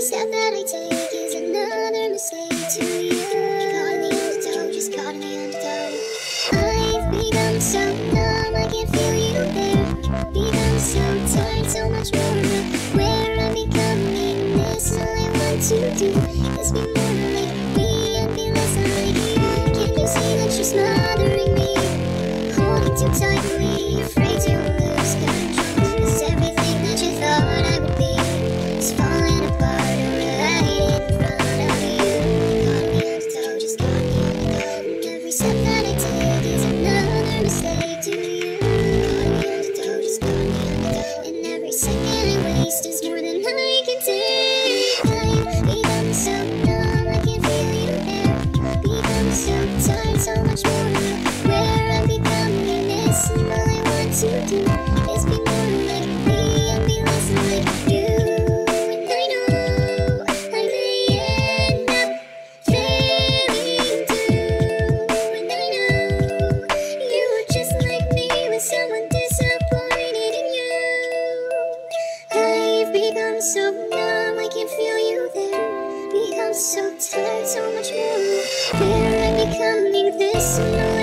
Step that I take is another mistake to you. Caught in the undertow, just caught in the undertow. I've become so numb, I can't feel you there. Become so tired, so much more aware. I'm becoming this, all I want to do is be more like me and be less like you. Can't you see that you're smothering me, holding too tightly, afraid to lose control? 'Cause everything that you thought I would be is falling apart. Step that I take is another mistake to you. Caught in the undertow, just caught in the undertow. And every second I waste is more than I can take. I've become so numb, I can't feel you there. Become so tired, so much more aware. I'm becoming this, and all I want to do is be more like me and be less like you. And I know I may end up failing too. Someone disappointed in you. I've become so numb, I can't feel you there. Become so tired, so much more. Where I'm becoming this and